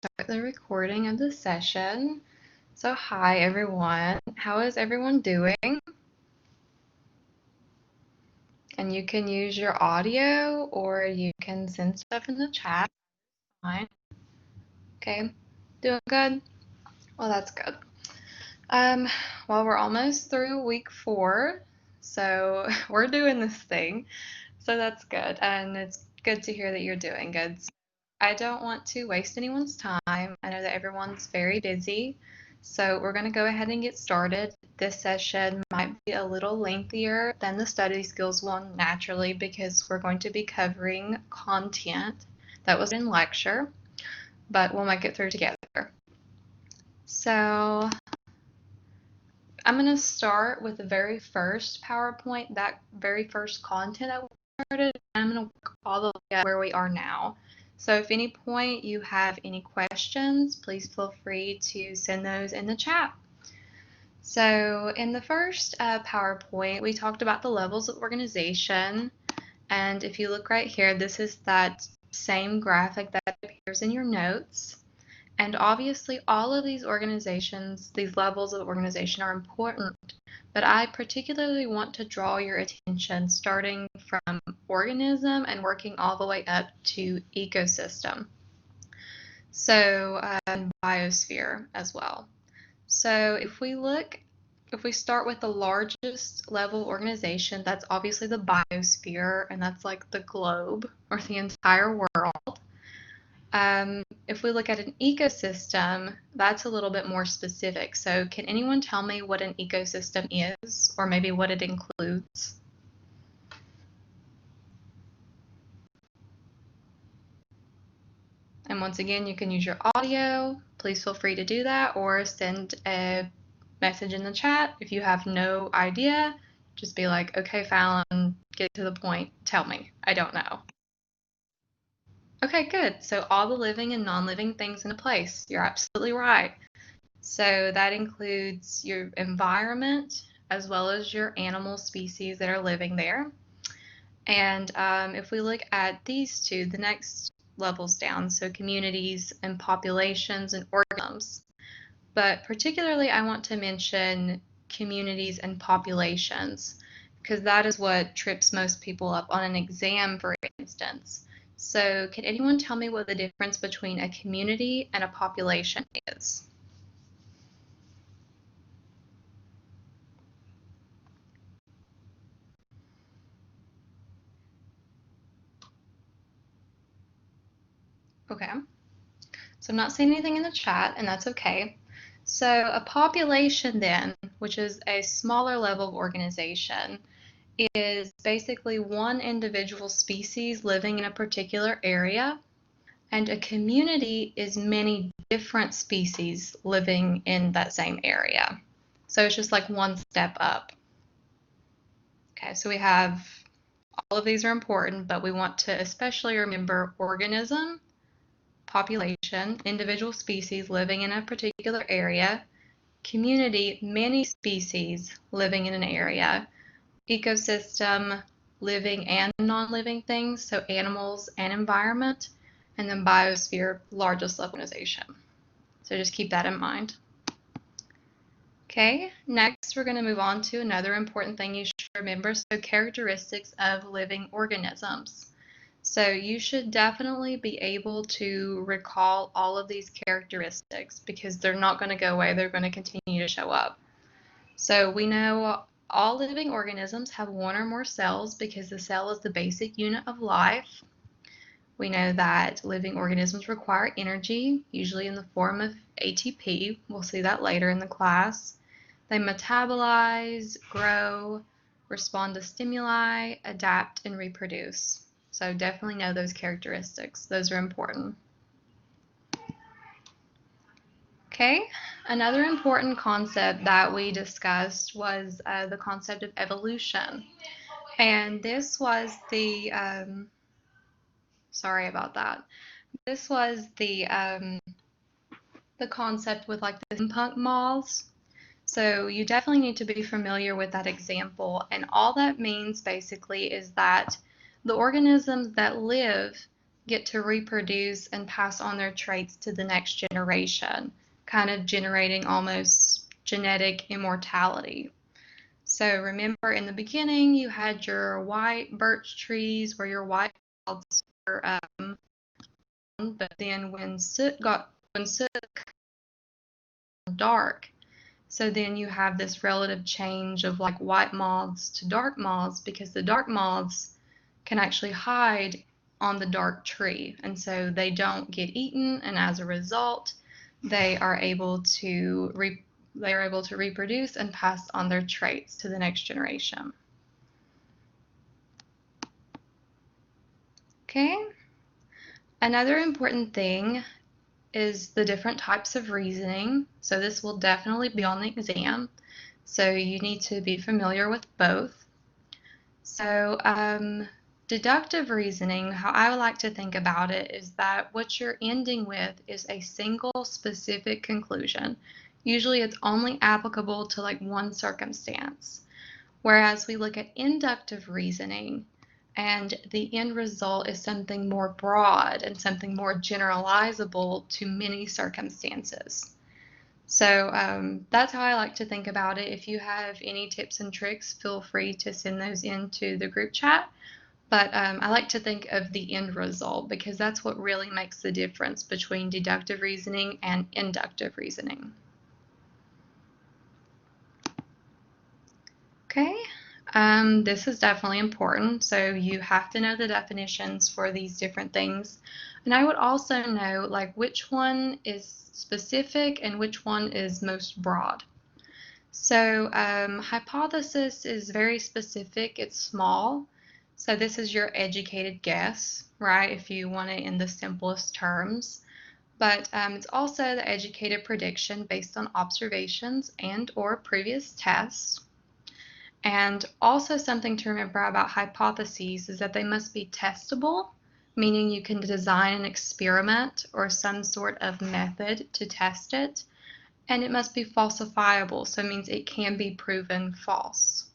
start the recording of the session. So hi everyone, how is everyone doing? And you can use your audio or you can send stuff in the chat. Fine. Okay, doing good? Well, that's good. Well, we're almost through week 4, so we're doing this thing. So that's good, and it's good to hear that you're doing good. I don't want to waste anyone's time. I know that everyone's very busy, so we're going to go ahead and get started. This session might be a little lengthier than the study skills one naturally because we're going to be covering content that was in lecture, but we'll make it through together. So I'm going to start with the very first PowerPoint, that very first content that we started, and I'm going to work all the way up where we are now. So if any point you have any questions, please feel free to send those in the chat. So in the first PowerPoint, we talked about the levels of organization. And if you look right here, this is that same graphic that appears in your notes. And obviously, all of these organizations, these levels of organization are important, but I particularly want to draw your attention starting from organism and working all the way up to ecosystem. So, biosphere as well. So if we start with the largest level organization, that's obviously the biosphere, and that's like the globe or the entire world. If we look at an ecosystem, that's a little bit more specific. So can anyone tell me what an ecosystem is, or maybe what it includes? And once again, you can use your audio. Please feel free to do that, or send a message in the chat. If you have no idea, just be like, okay, Fallon, get to the point, tell me. I don't know. Okay, good. So all the living and non-living things in a place. You're absolutely right. So that includes your environment as well as your animal species that are living there. And if we look at these two, the next levels down, so communities and populations and organisms. But particularly I want to mention communities and populations because that is what trips most people up on an exam, for instance. So can anyone tell me what the difference between a community and a population is? Okay, so I'm not seeing anything in the chat, and that's okay. So a population then, which is a smaller level of organization, is basically one individual species living in a particular area, and a community is many different species living in that same area. So it's just like one step up. Okay, so we have, all of these are important, but we want to especially remember organism, population, individual species living in a particular area, community, many species living in an area, ecosystem, living and non-living things, so animals and environment, and then biosphere, largest organization. So just keep that in mind. Okay, next we're going to move on to another important thing you should remember, so characteristics of living organisms. So you should definitely be able to recall all of these characteristics because they're not going to go away, they're going to continue to show up. So we know all living organisms have one or more cells because the cell is the basic unit of life. We know that living organisms require energy, usually in the form of ATP. We'll see that later in the class. They metabolize, grow, respond to stimuli, adapt, and reproduce. So definitely know those characteristics. Those are important. Okay, another important concept that we discussed was the concept of evolution. And this was the, sorry about that. This was the concept with like the steampunk moths. So you definitely need to be familiar with that example. And all that means basically is that the organisms that live get to reproduce and pass on their traits to the next generation, kind of generating almost genetic immortality. So remember, in the beginning, you had your white birch trees where your white clouds were, but then when soot dark, so then you have this relative change of like white moths to dark moths, because the dark moths can actually hide on the dark tree, and so they don't get eaten, and as a result, they are able to reproduce and pass on their traits to the next generation. Okay, another important thing is the different types of reasoning. So this will definitely be on the exam. So you need to be familiar with both. So deductive reasoning, how I would like to think about it is that what you're ending with is a single specific conclusion. Usually it's only applicable to like one circumstance. Whereas we look at inductive reasoning, and the end result is something more broad and something more generalizable to many circumstances. So that's how I like to think about it. If you have any tips and tricks, feel free to send those into the group chat. But I like to think of the end result, because that's what really makes the difference between deductive reasoning and inductive reasoning. Okay. This is definitely important, so you have to know the definitions for these different things. And I would also know like which one is specific and which one is most broad. So hypothesis is very specific, it's small. So this is your educated guess, right, if you want it in the simplest terms. But it's also the educated prediction based on observations and or previous tests. And also something to remember about hypotheses is that they must be testable, meaning you can design an experiment or some sort of method to test it. And it must be falsifiable, so it means it can be proven false.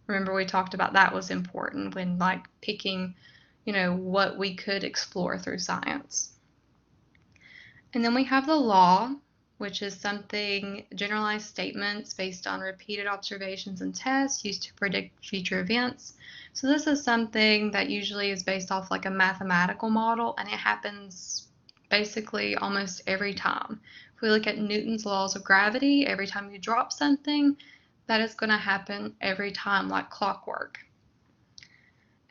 Remember, we talked about that was important when like picking, what we could explore through science. And then we have the law, which is something, generalized statements based on repeated observations and tests used to predict future events. So this is something that usually is based off like a mathematical model, and it happens basically almost every time. If we look at Newton's laws of gravity, every time you drop something, that is going to happen every time like clockwork.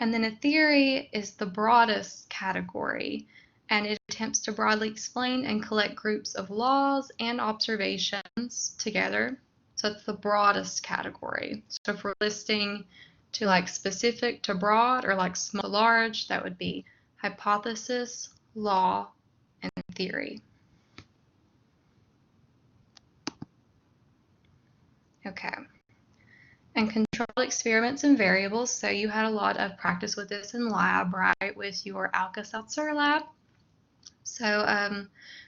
And then a theory is the broadest category, and it attempts to broadly explain and collect groups of laws and observations together. So it's the broadest category. So if we're listing to like specific to broad or like small to large, that would be hypothesis, law, and theory. Okay. And controlled experiments and variables. So you had a lot of practice with this in lab, right, with your Alka-Seltzer lab. So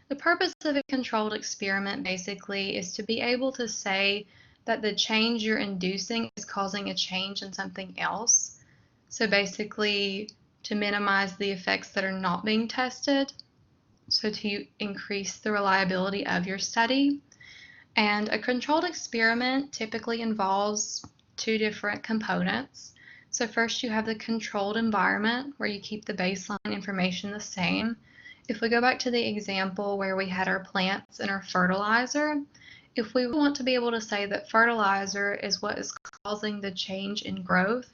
the purpose of a controlled experiment basically is to be able to say that the change you're inducing is causing a change in something else. So basically to minimize the effects that are not being tested, so to increase the reliability of your study. And a controlled experiment typically involves two different components. So first you have the controlled environment where you keep the baseline information the same. If we go back to the example where we had our plants and our fertilizer, if we want to be able to say that fertilizer is what is causing the change in growth,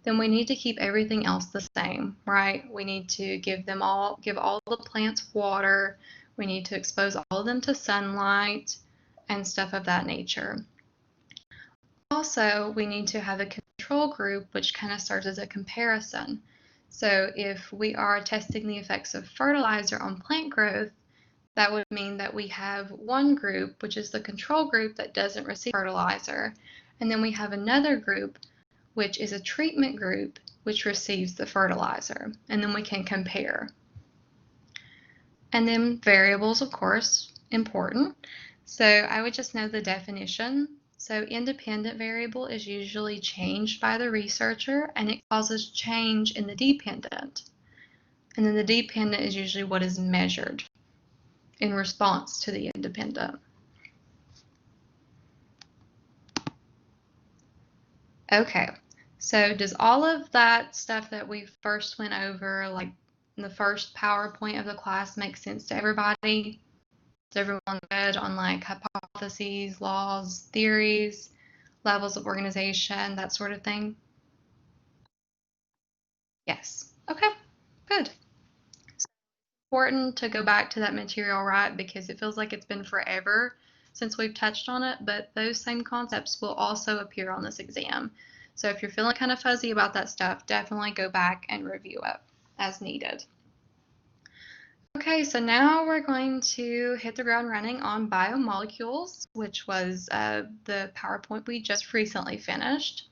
then we need to keep everything else the same, right? We need to give all the plants water, we need to expose all of them to sunlight, and stuff of that nature. Also, we need to have a control group, which kind of serves as a comparison. So if we are testing the effects of fertilizer on plant growth, that would mean that we have one group, which is the control group that doesn't receive fertilizer, and then we have another group, which is a treatment group, which receives the fertilizer, and then we can compare. And then variables, of course, important. So I would just know the definition. So independent variable is usually changed by the researcher, and it causes change in the dependent. And then the dependent is usually what is measured in response to the independent. Okay, so does all of that stuff that we first went over, like in the first PowerPoint of the class, make sense to everybody? Is everyone good on like hypotheses, laws, theories, levels of organization, that sort of thing? Yes. Okay, good. It's important to go back to that material, right? Because it feels like it's been forever since we've touched on it, but those same concepts will also appear on this exam. So if you're feeling kind of fuzzy about that stuff, definitely go back and review it as needed. Okay, so now we're going to hit the ground running on biomolecules, which was the PowerPoint we just recently finished.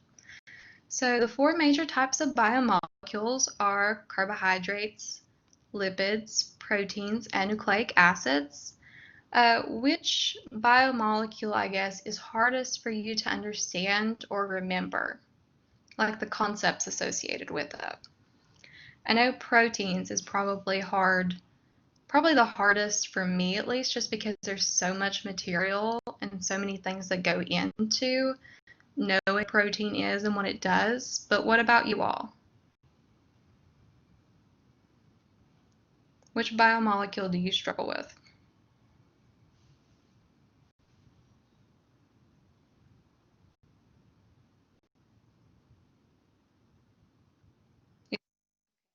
So the four major types of biomolecules are carbohydrates, lipids, proteins, and nucleic acids. Which biomolecule, I guess, is hardest for you to understand or remember, like the concepts associated with it? I know proteins is probably hard, probably the hardest for me at least, just because there's so much material and so many things that go into knowing what protein is and what it does. But what about you all? Which biomolecule do you struggle with?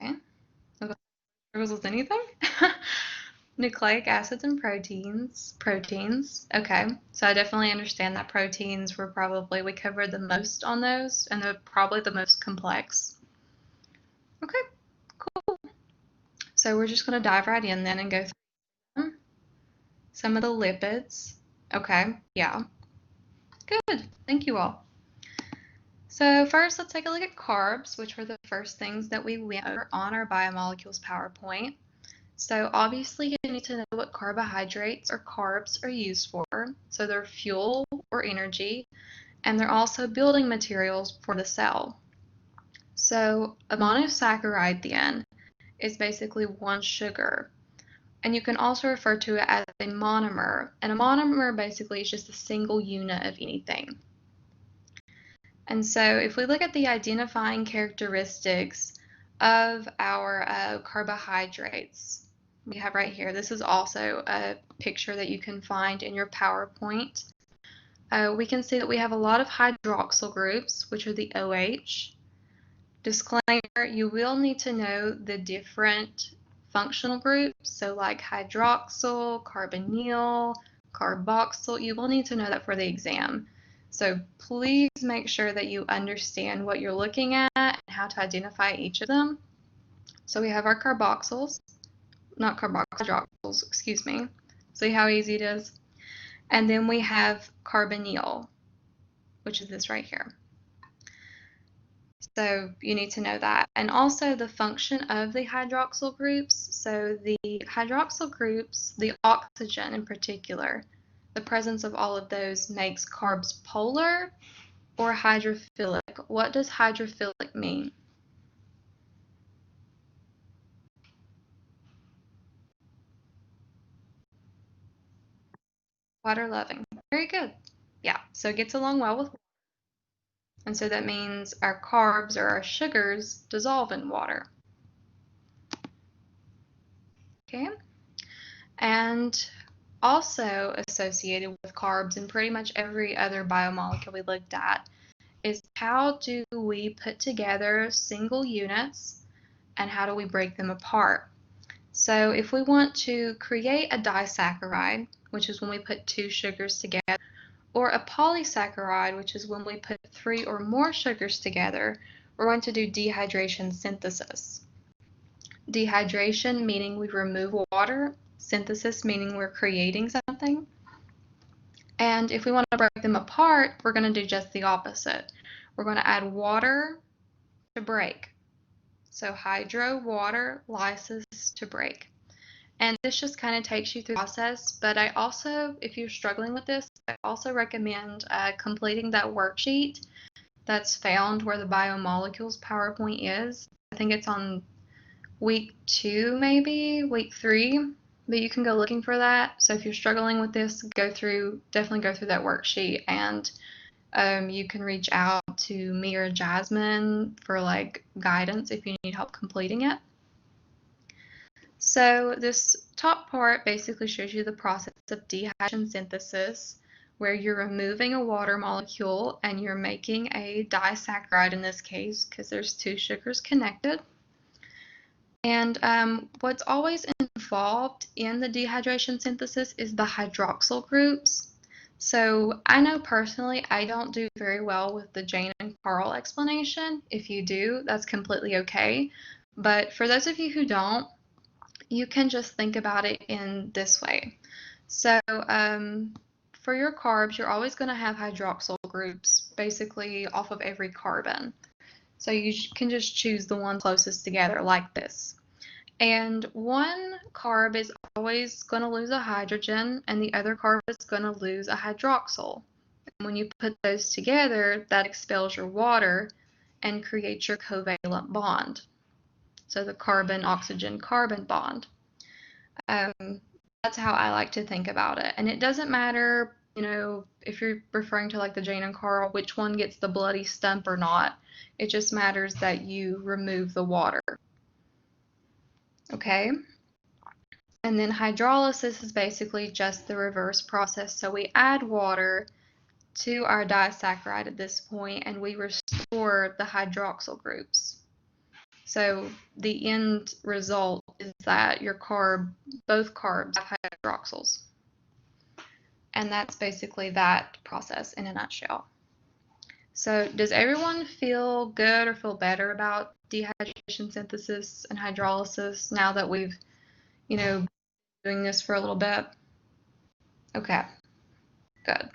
Okay. Struggles with anything? Nucleic acids and proteins. Proteins. Okay. So I definitely understand that proteins were probably, we covered the most on those, and they're probably the most complex. Okay, cool. So we're just going to dive right in then and go through them. Some of the lipids. Okay, yeah. Good. Thank you all. So first, let's take a look at carbs, which were the first things that we went over on our biomolecules PowerPoint. So obviously you need to know what carbohydrates or carbs are used for. So they're fuel or energy, and they're also building materials for the cell. So a monosaccharide then is basically one sugar. And you can also refer to it as a monomer. And a monomer basically is just a single unit of anything. And so if we look at the identifying characteristics of our carbohydrates, we have right here, this is also a picture that you can find in your PowerPoint. We can see that we have a lot of hydroxyl groups, which are the OH. Disclaimer, you will need to know the different functional groups, so like hydroxyl, carbonyl, carboxyl, you will need to know that for the exam. So please make sure that you understand what you're looking at and how to identify each of them. So we have our carboxyls, not hydroxyls, excuse me. See how easy it is? And then we have carbonyl, which is this right here. So you need to know that. And also the function of the hydroxyl groups. So the hydroxyl groups, the oxygen in particular, the presence of all of those makes carbs polar or hydrophilic. What does hydrophilic mean? Water loving. Very good. Yeah, so it gets along well with water. And so that means our carbs or our sugars dissolve in water. Okay. And also associated with carbs and pretty much every other biomolecule we looked at is how do we put together single units and how do we break them apart? So if we want to create a disaccharide, which is when we put two sugars together, or a polysaccharide, which is when we put three or more sugars together, we're going to do dehydration synthesis. Dehydration meaning we remove water, synthesis meaning we're creating something. And if we want to break them apart, we're going to do just the opposite. We're going to add water to break. So hydro, water, lysis to break. And this just kind of takes you through the process. But I also, if you're struggling with this, I also recommend completing that worksheet that's found where the biomolecules PowerPoint is. I think it's on week 2, maybe week 3, but you can go looking for that. So if you're struggling with this, definitely go through that worksheet, and you can reach out to me or Jasmine for like guidance if you need help completing it. So this top part basically shows you the process of dehydration synthesis, where you're removing a water molecule and you're making a disaccharide in this case because there's 2 sugars connected. And what's always involved in the dehydration synthesis is the hydroxyl groups. So I know personally I don't do very well with the Jane and Carl explanation. If you do, that's completely okay. But for those of you who don't, you can just think about it in this way. So for your carbs, you're always going to have hydroxyl groups basically off of every carbon. So you can just choose the one closest together like this. And one carb is always going to lose a hydrogen, and the other carb is going to lose a hydroxyl. And when you put those together, that expels your water and creates your covalent bond. So the carbon-oxygen-carbon bond. That's how I like to think about it. And it doesn't matter, if you're referring to like the Jane and Carl, which one gets the bloody stump or not. It just matters that you remove the water. Okay? And then hydrolysis is basically just the reverse process. So we add water to our disaccharide at this point, and we restore the hydroxyl groups. So the end result is that both carbs have hydroxyls. And that's basically that process in a nutshell. So does everyone feel good or feel better about dehydration synthesis and hydrolysis now that we've, been doing this for a little bit? Okay, good.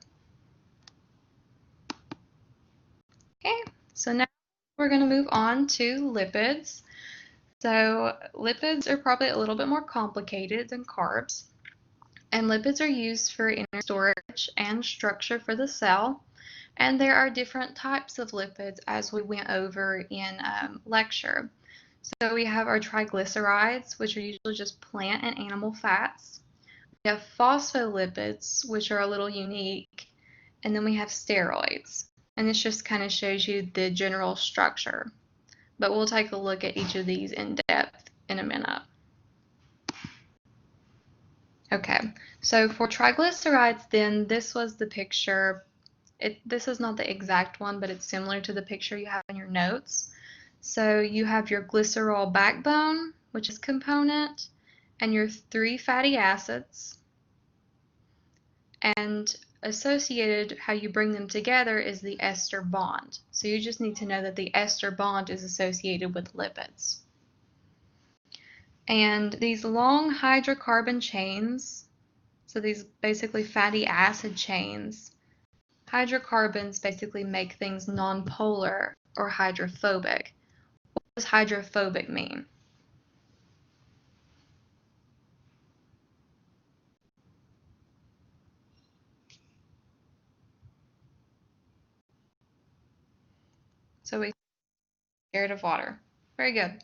Okay, so now we're going to move on to lipids. So lipids are probably a little bit more complicated than carbs. And lipids are used for inner storage and structure for the cell. And there are different types of lipids as we went over in lecture. So we have our triglycerides, which are usually just plant and animal fats. We have phospholipids, which are a little unique. And then we have steroids. And this just kind of shows you the general structure. But we'll take a look at each of these in depth in a minute. Okay, so for triglycerides, then this was the picture. This is not the exact one, but it's similar to the picture you have in your notes. So you have your glycerol backbone, which is component, and your 3 fatty acids. And associated, how you bring them together, is the ester bond. So you just need to know that the ester bond is associated with lipids. And these long hydrocarbon chains, so these basically fatty acid chains, hydrocarbons basically make things nonpolar or hydrophobic. What does hydrophobic mean? So we're scared of water. Very good.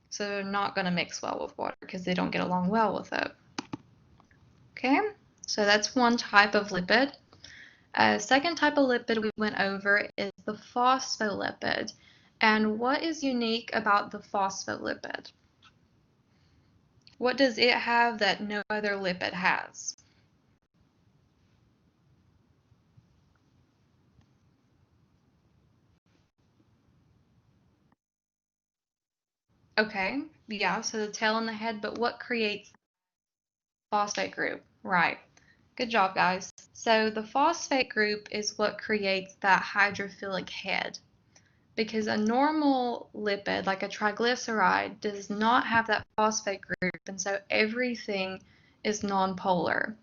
So they're not going to mix well with water because they don't get along well with it. Okay, so that's one type of lipid. Second type of lipid we went over is the phospholipid. And what is unique about the phospholipid? What does it have that no other lipid has? Okay, yeah, so the tail and the head, but what creates phosphate group? Right. Good job, guys. So the phosphate group is what creates that hydrophilic head, because a normal lipid, like a triglyceride, does not have that phosphate group, and so everything is nonpolar.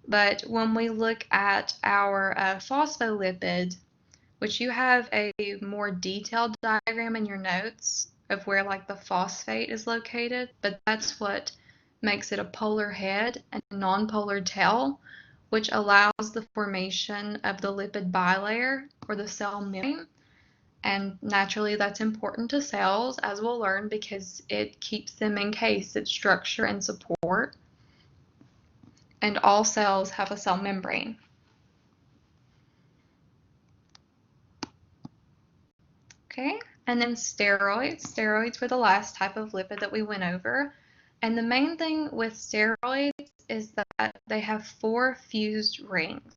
But when we look at our phospholipid, which you have a more detailed diagram in your notes of where like the phosphate is located, but that's what makes it a polar head and a nonpolar tail, which allows the formation of the lipid bilayer or the cell membrane. And naturally, that's important to cells, as we'll learn, because it keeps them encased, its structure and support. And all cells have a cell membrane. Okay, and then steroids. Steroids were the last type of lipid that we went over. And the main thing with steroids is that they have 4 fused rings.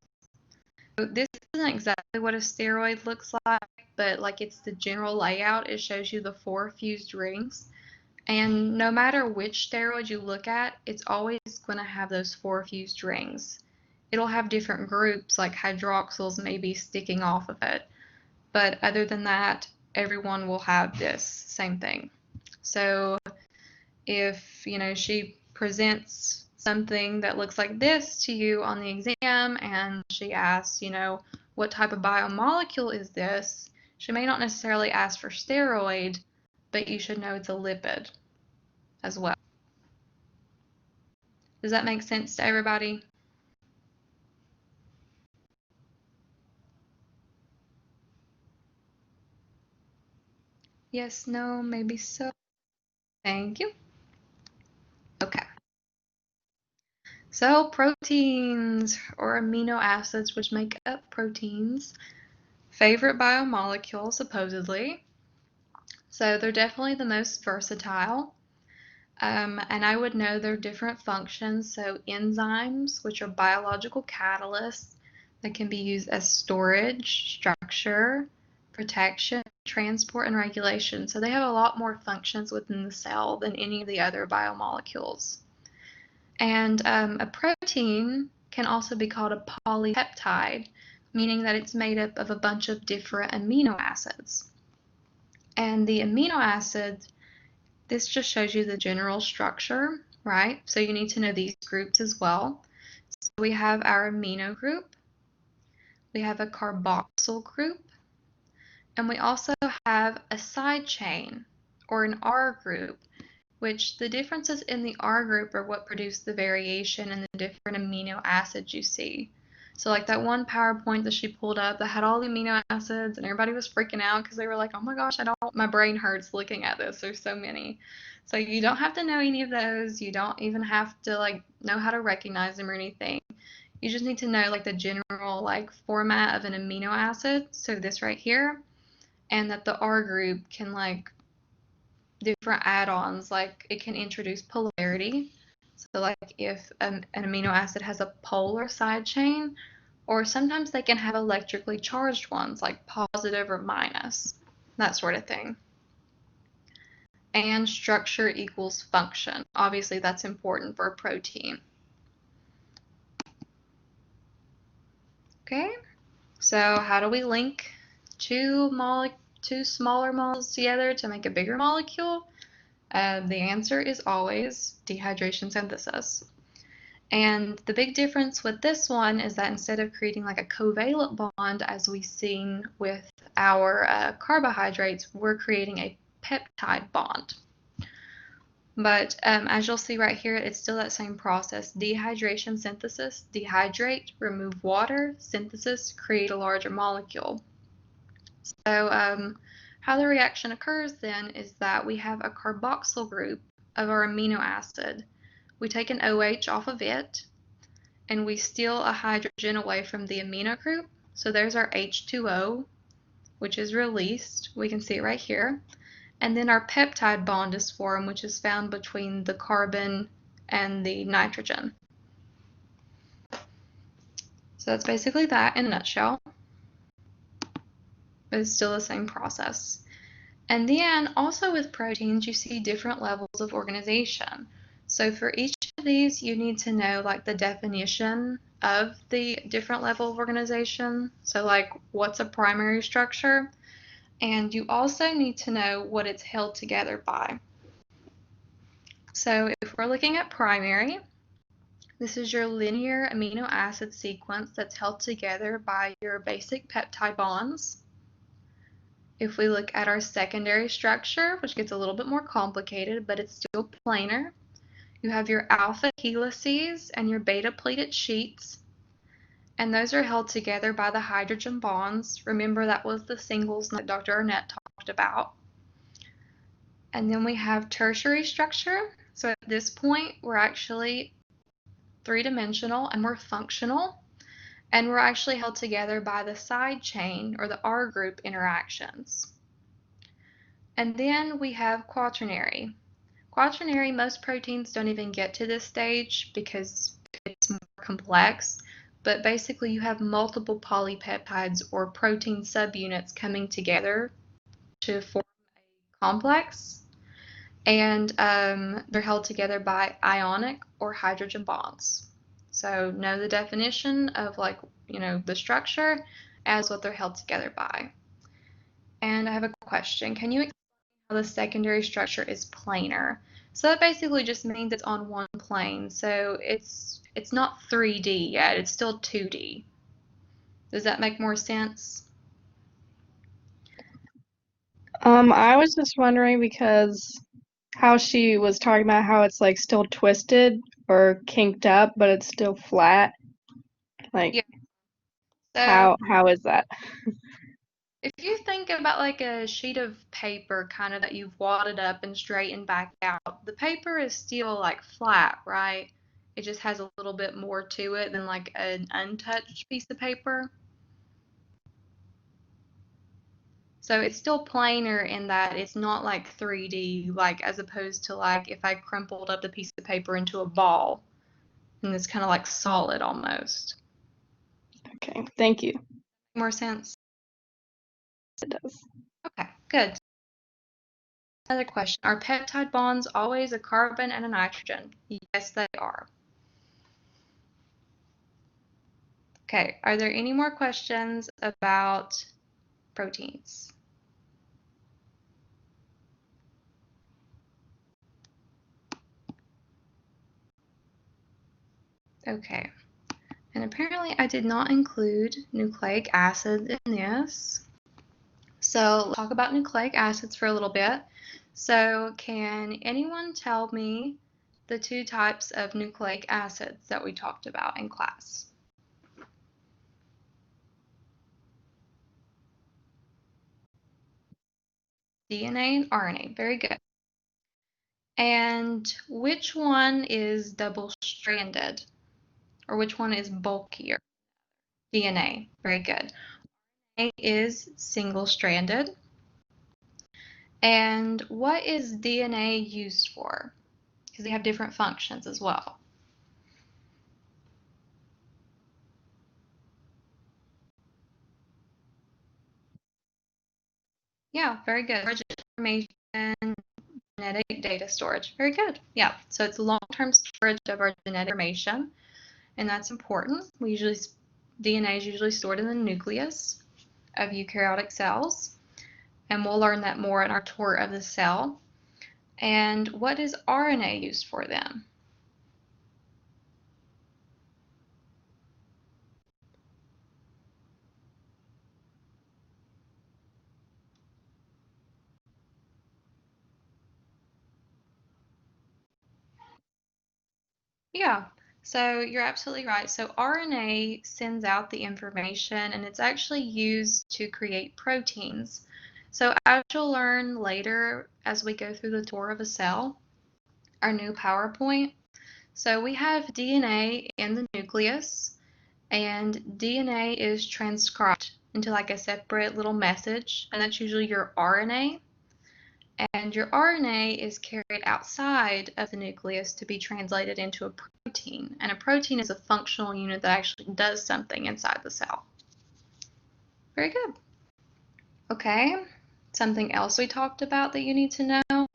So this isn't exactly what a steroid looks like, but like it's the general layout. It shows you the 4 fused rings. And no matter which steroid you look at, it's always going to have those 4 fused rings. It'll have different groups, like hydroxyls maybe sticking off of it. But other than that, everyone will have this same thing. So if, she presents something that looks like this to you on the exam and she asks, what type of biomolecule is this? She may not necessarily ask for steroid, but you should know it's a lipid as well. Does that make sense to everybody? Yes, no, maybe so. Thank you. Okay. So proteins, or amino acids, which make up proteins, favorite biomolecule supposedly. So they're definitely the most versatile. And I would know their different functions. So enzymes, which are biological catalysts that can be used as storage, structure, protection, transport, and regulation. So they have a lot more functions within the cell than any of the other biomolecules. And a protein can also be called a polypeptide, meaning that it's made up of a bunch of different amino acids. And the amino acids, this just shows you the general structure, right? So you need to know these groups as well. So we have our amino group, we have a carboxyl group, and we also have a side chain, or an R group, which the differences in the R group are what produce the variation in the different amino acids you see. So like that one PowerPoint that she pulled up that had all the amino acids and everybody was freaking out because they were like, oh my gosh, my brain hurts looking at this. There's so many. So you don't have to know any of those. You don't even have to like know how to recognize them or anything. You just need to know like the general like format of an amino acid. So this right here, and that the R group can like different add-ons, like it can introduce polarity. So like if an amino acid has a polar side chain, or sometimes they can have electrically charged ones like positive or minus, that sort of thing. And structure equals function. Obviously that's important for a protein. Okay, so how do we link two smaller molecules together to make a bigger molecule? The answer is always dehydration synthesis. And the big difference with this one is that instead of creating like a covalent bond as we've seen with our carbohydrates, we're creating a peptide bond. But as you'll see right here, it's still that same process. Dehydration synthesis, dehydrate, remove water, synthesis, create a larger molecule. So how the reaction occurs then is that we have a carboxyl group of our amino acid. We take an OH off of it, and we steal a hydrogen away from the amino group. So there's our H2O, which is released. We can see it right here. And then our peptide bond is formed, which is found between the carbon and the nitrogen. So that's basically that in a nutshell. But it's still the same process. And then also with proteins, you see different levels of organization. So for each of these, you need to know like the definition of the different level of organization. So like what's a primary structure? And you also need to know what it's held together by. So if we're looking at primary, this is your linear amino acid sequence that's held together by your basic peptide bonds. If we look at our secondary structure, which gets a little bit more complicated, but it's still planar, you have your alpha helices and your beta pleated sheets. And those are held together by the hydrogen bonds. Remember, that was the singles that Dr. Arnett talked about. And then we have tertiary structure. So at this point, we're actually three-dimensional and we're functional. And we're actually held together by the side chain or the R group interactions. And then we have quaternary. Quaternary, most proteins don't even get to this stage because it's more complex, but basically you have multiple polypeptides or protein subunits coming together to form a complex, and they're held together by ionic or hydrogen bonds. So know the definition of the structure as what they're held together by. And I have a question. Can you explain how the secondary structure is planar? So that basically just means it's on one plane. So it's not 3D yet. It's still 2D. Does that make more sense? I was just wondering because how she was talking about how it's like still twisted or kinked up, but it's still flat. Like Yeah. So how is that? if you think about like a sheet of paper kind of that you've wadded up and straightened back out, the paper is still like flat, right? It just has a little bit more to it than like an untouched piece of paper. So it's still planar in that it's not like 3D, like as opposed to like if I crumpled up the piece of paper into a ball and it's kind of like solid almost. Okay, thank you. More sense? It does. Okay, good. Another question. Are peptide bonds always a carbon and a nitrogen? Yes, they are. Okay, are there any more questions about proteins? Okay, and apparently I did not include nucleic acid in this. So let's talk about nucleic acids for a little bit. So can anyone tell me the two types of nucleic acids that we talked about in class? DNA and RNA, very good. And which one is double-stranded? Or which one is bulkier? DNA, very good. RNA is single-stranded. And what is DNA used for? Because they have different functions as well. Yeah, very good. Storage information, genetic data storage. Very good. Yeah, so it's long-term storage of our genetic information, and that's important. DNA is usually stored in the nucleus of eukaryotic cells, and we'll learn that more in our tour of the cell. And what is RNA used for then? Yeah, so you're absolutely right. So RNA sends out the information and it's actually used to create proteins. So as you'll learn later as we go through the tour of a cell, our new PowerPoint, so we have DNA in the nucleus and DNA is transcribed into like a separate little message, and that's usually your RNA. And your RNA is carried outside of the nucleus to be translated into a protein. And a protein is a functional unit that actually does something inside the cell. Very good. Okay, something else we talked about that you need to know.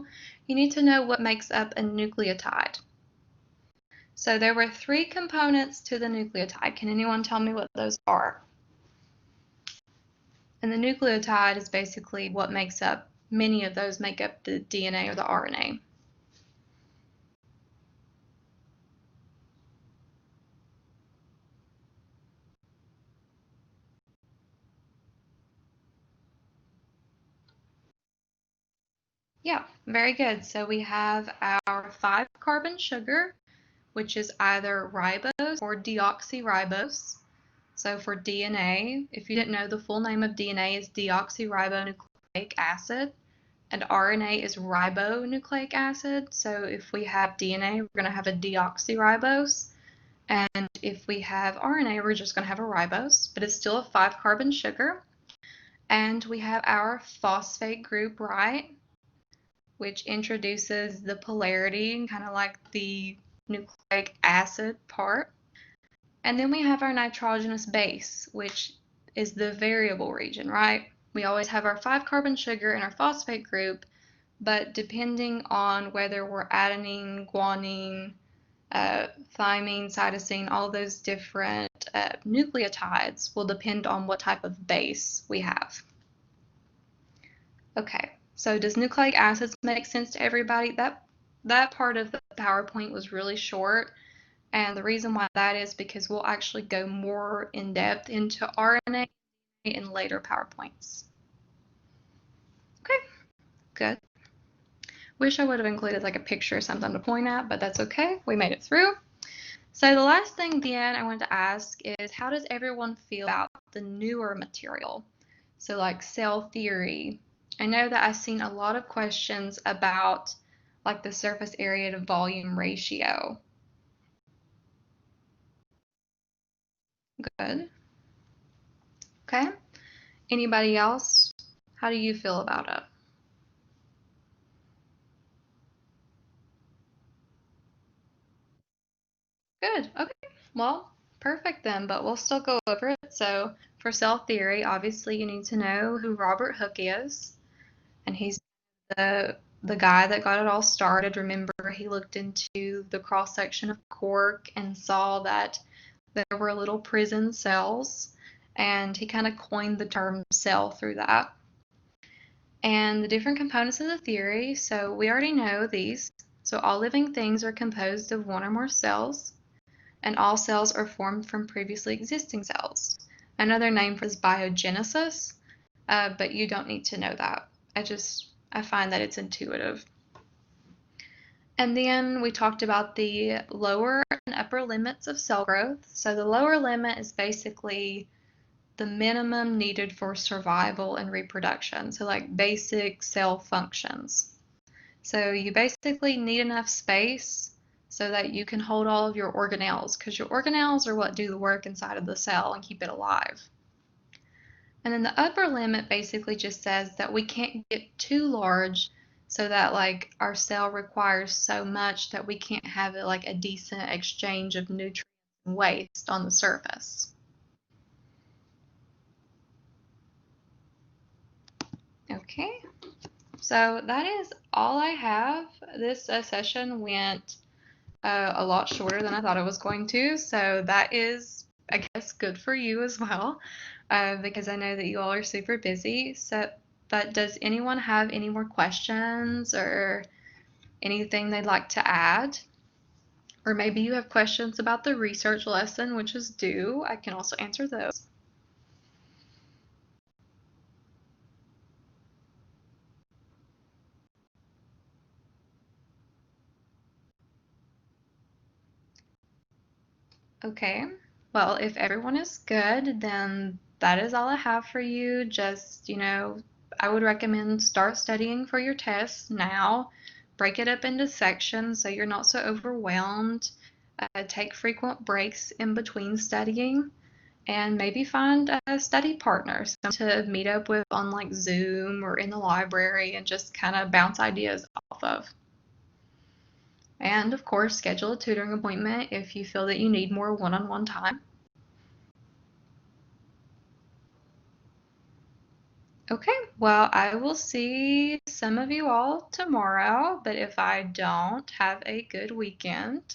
You need to know what makes up a nucleotide. So there were three components to the nucleotide. Can anyone tell me what those are? And the nucleotide is basically what makes up, many of those make up the DNA or the RNA. Yeah, very good. So we have our 5-carbon sugar, which is either ribose or deoxyribose. So for DNA, if you didn't know, the full name of DNA is deoxyribonucleic acid, and RNA is ribonucleic acid. So if we have DNA, we're going to have a deoxyribose. And if we have RNA, we're just going to have a ribose, but it's still a 5-carbon sugar. And we have our phosphate group, right, which introduces the polarity, kind of like the nucleic acid part. And then we have our nitrogenous base, which is the variable region, right? We always have our 5-carbon sugar in our phosphate group, but depending on whether we're adenine, guanine, thymine, cytosine, all those different nucleotides will depend on what type of base we have. Okay, so does nucleic acids make sense to everybody? That part of the PowerPoint was really short, and the reason why that is because we'll actually go more in depth into RNA in later PowerPoints. Okay, good. Wish I would have included like a picture or something to point at, but that's okay. We made it through. So the last thing then I wanted to ask is, how does everyone feel about the newer material? So like cell theory. I know that I've seen a lot of questions about like the surface area to volume ratio. Good. Okay. Anybody else? How do you feel about it? Good. Okay. Well, perfect then, but we'll still go over it. So for cell theory, obviously you need to know who Robert Hooke is, and he's the guy that got it all started. Remember, he looked into the cross section of cork and saw that there were little prison cells, and he kind of coined the term cell through that. And the different components of the theory, so we already know these. So all living things are composed of one or more cells, and all cells are formed from previously existing cells. Another name for this is biogenesis, but you don't need to know that. I find that it's intuitive. And then we talked about the lower and upper limits of cell growth. So the lower limit is basically the minimum needed for survival and reproduction. So like basic cell functions. So you basically need enough space so that you can hold all of your organelles, because your organelles are what do the work inside of the cell and keep it alive. And then the upper limit basically just says that we can't get too large so that like our cell requires so much that we can't have like a decent exchange of nutrients and waste on the surface. Okay, so that is all I have. This session went a lot shorter than I thought it was going to, so that is, I guess, good for you as well, because I know that you all are super busy. So, but does anyone have any more questions or anything they'd like to add? Or maybe you have questions about the research lesson, which is due. I can also answer those. Okay, well, if everyone is good, then that is all I have for you. Just, I would recommend start studying for your tests now. Break it up into sections so you're not so overwhelmed. Take frequent breaks in between studying, and maybe find a study partner to meet up with on like Zoom or in the library and just kind of bounce ideas off of. And of course, schedule a tutoring appointment if you feel that you need more one-on-one time. Okay, well, I will see some of you all tomorrow, but if I don't, have a good weekend.